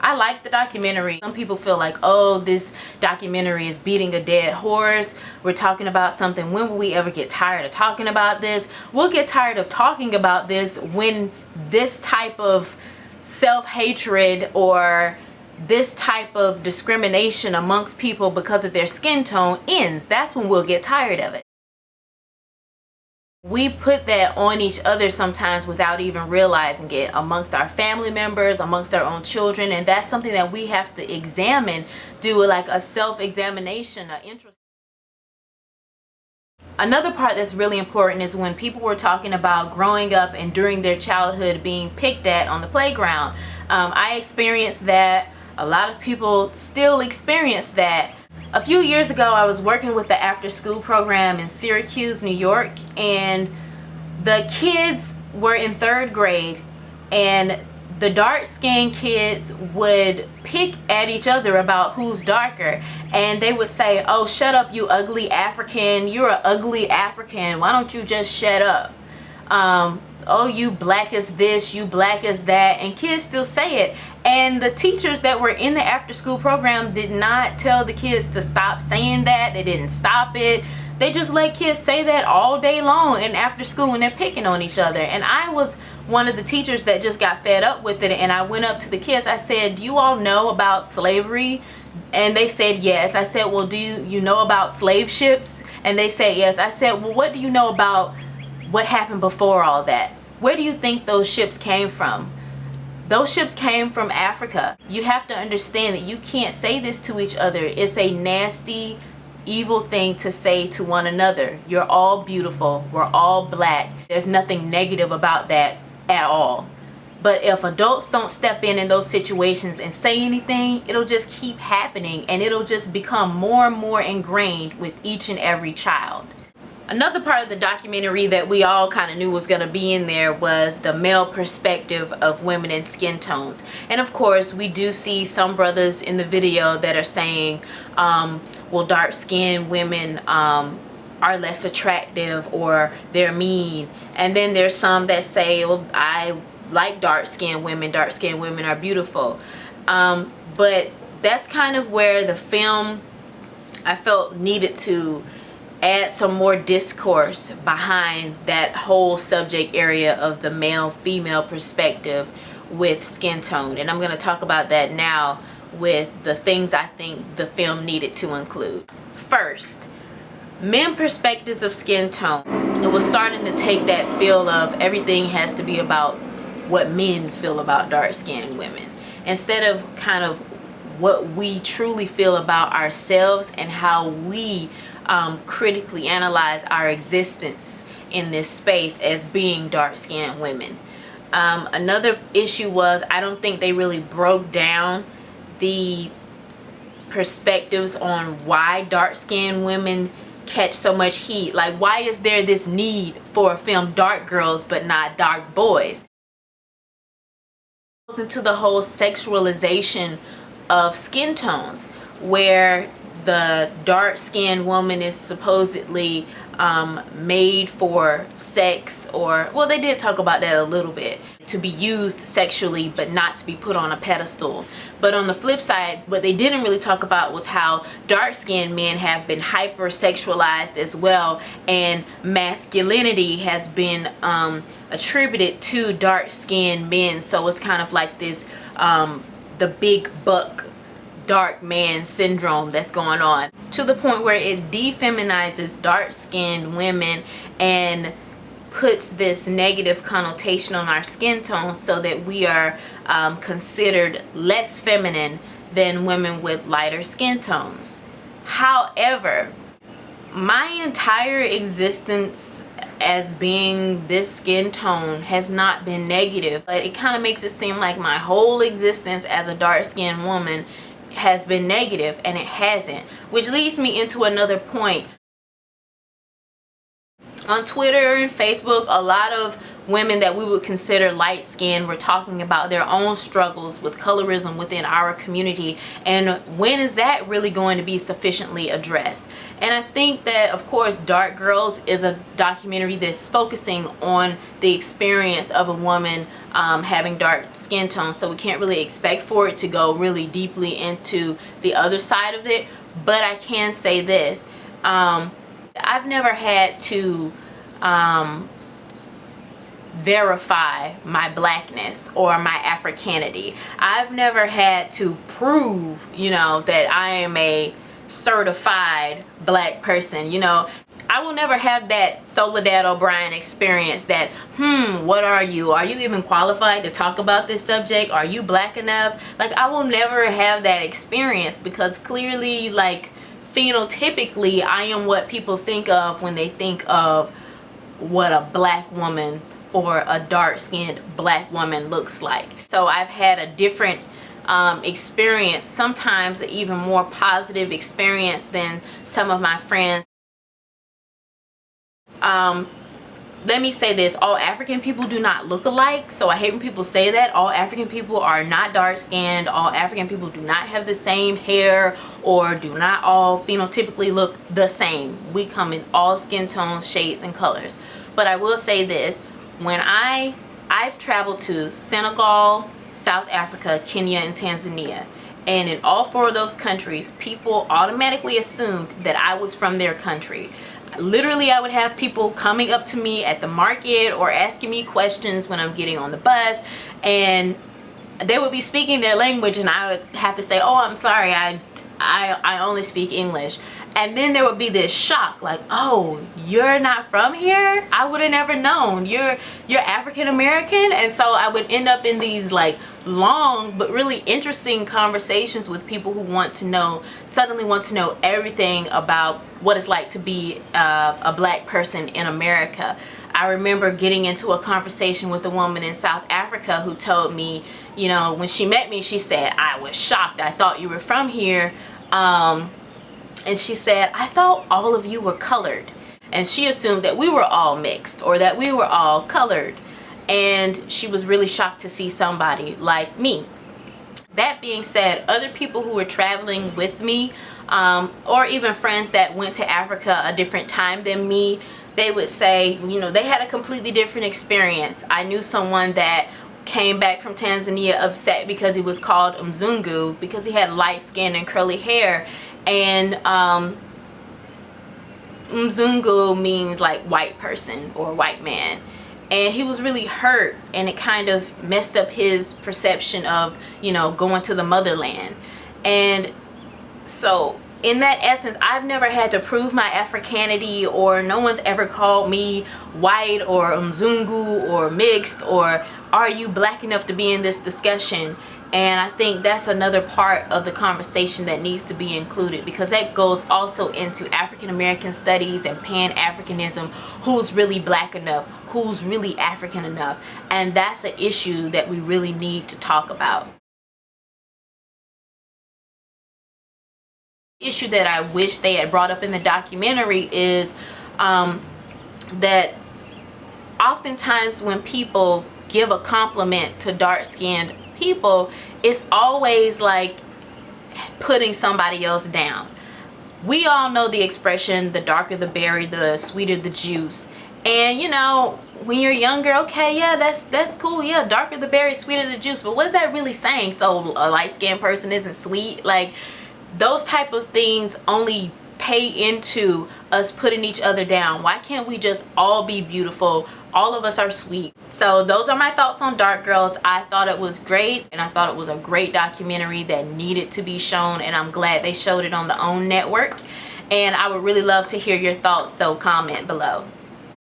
I like the documentary. Some people feel like, oh, this documentary is beating a dead horse. We're talking about something. When will we ever get tired of talking about this? We'll get tired of talking about this when this type of self-hatred or this type of discrimination amongst people because of their skin tone ends. That's when we'll get tired of it. We put that on each other sometimes without even realizing it, amongst our family members, amongst our own children, and that's something that we have to examine, do like a self-examination, Another part that's really important is when people were talking about growing up and during their childhood being picked at on the playground. I experienced that. A lot of people still experience that. A few years ago, I was working with the after-school program in Syracuse, New York, and the kids were in 3rd grade, and the dark-skinned kids would pick at each other about who's darker, and they would say, oh, shut up, you ugly African, you're an ugly African, why don't you just shut up? Oh, you black as this, you black as that, and kids still say it. And the teachers that were in the after school program did not tell the kids to stop saying that. They didn't stop it. They just let kids say that all day long and after school when they're picking on each other. And I was one of the teachers that just got fed up with it, and I went up to the kids. I said, do you all know about slavery? And they said yes. I said, well, do you know about slave ships? And they said yes. I said, well, what do you know about what happened before all that? Where do you think those ships came from? Those ships came from Africa. You have to understand that you can't say this to each other. It's a nasty, evil thing to say to one another. You're all beautiful. We're all black. There's nothing negative about that at all. But if adults don't step in those situations and say anything, it'll just keep happening, and it'll just become more and more ingrained with each and every child. Another part of the documentary that we all kind of knew was going to be in there was the male perspective of women and skin tones. And of course, we do see some brothers in the video that are saying, well, dark-skinned women are less attractive, or they're mean. And then there's some that say, well, I like dark-skinned women are beautiful. But that's kind of where the film, I felt, needed to add some more discourse behind that whole subject area of the male-female perspective with skin tone. And I'm going to talk about that now with the things I think the film needed to include. First, men perspectives of skin tone. It was starting to take that feel of everything has to be about what men feel about dark-skinned women, instead of kind of what we truly feel about ourselves and how we critically analyze our existence in this space as being dark-skinned women. Another issue was, I don't think they really broke down the perspectives on why dark-skinned women catch so much heat. Like, why is there this need for a film dark girls but not dark boys? It goes into the whole sexualization of skin tones, where the dark-skinned woman is supposedly made for sex, or, well, they did talk about that a little bit, to be used sexually but not to be put on a pedestal. But on the flip side, what they didn't really talk about was how dark-skinned men have been hyper-sexualized as well, and masculinity has been attributed to dark-skinned men. So it's kind of like this the big buck dark man syndrome that's going on, to the point where it defeminizes dark-skinned women and puts this negative connotation on our skin tone, so that we are considered less feminine than women with lighter skin tones. However, my entire existence as being this skin tone has not been negative, but it kind of makes it seem like my whole existence as a dark-skinned woman has been negative, and it hasn't. Which leads me into another point. On Twitter and Facebook, a lot of women that we would consider light-skinned were talking about their own struggles with colorism within our community, and when is that really going to be sufficiently addressed? And I think that, of course, Dark Girls is a documentary that's focusing on the experience of a woman having dark skin tone, so we can't really expect for it to go really deeply into the other side of it. But I can say this, I've never had to verify my blackness or my Africanity. I've never had to prove, that I am a certified black person. I will never have that Soledad O'Brien experience that, what are you? Are you even qualified to talk about this subject? Are you black enough? Like, I will never have that experience, because clearly, like, phenotypically, I am what people think of when they think of what a black woman or a dark-skinned black woman looks like. So I've had a different experience, sometimes an even more positive experience than some of my friends. Let me say this, all African people do not look alike. So I hate when people say that. All African people are not dark-skinned. All African people do not have the same hair, or do not all phenotypically look the same. We come in all skin tones, shades, and colors. But I will say this, when I've traveled to Senegal, South Africa, Kenya, and Tanzania, and in all 4 of those countries, people automatically assumed that I was from their country. Literally, I would have people coming up to me at the market or asking me questions when I'm getting on the bus, and they would be speaking their language, and I would have to say, oh, I'm sorry, I only speak English. And then there would be this shock, like, oh, you're not from here? I would have never known. You're African American? And so I would end up in these like long but really interesting conversations with people who suddenly want to know everything about what it's like to be a black person in America. I remember getting into a conversation with a woman in South Africa who told me, when she met me, she said, I was shocked. I thought you were from here. And she said, I thought all of you were colored. And she assumed that we were all mixed, or that we were all colored. And she was really shocked to see somebody like me. That being said, other people who were traveling with me, or even friends that went to Africa a different time than me, they would say, they had a completely different experience. I knew someone that came back from Tanzania upset because he was called Mzungu, because he had light skin and curly hair. And Mzungu means like white person or white man, and he was really hurt, and it kind of messed up his perception of going to the motherland. And so in that essence, I've never had to prove my Africanity, or no one's ever called me white or Mzungu or mixed, or are you black enough to be in this discussion? And I think that's another part of the conversation that needs to be included, because that goes also into African American studies and Pan-Africanism. Who's really black enough? Who's really African enough? And that's an issue that we really need to talk about. Issue that I wish they had brought up in the documentary is that oftentimes when people give a compliment to dark-skinned people, it's always like putting somebody else down. We all know the expression, the darker the berry, the sweeter the juice. And when you're younger, okay, yeah, that's cool, yeah, darker the berry, sweeter the juice, but what is that really saying? So a light-skinned person isn't sweet? Like, those type of things only pay into us putting each other down. Why can't we just all be beautiful? All of us are sweet. So those are my thoughts on Dark Girls. I thought it was great, and I thought it was a great documentary that needed to be shown, and I'm glad they showed it on the OWN network. And I would really love to hear your thoughts, so comment below.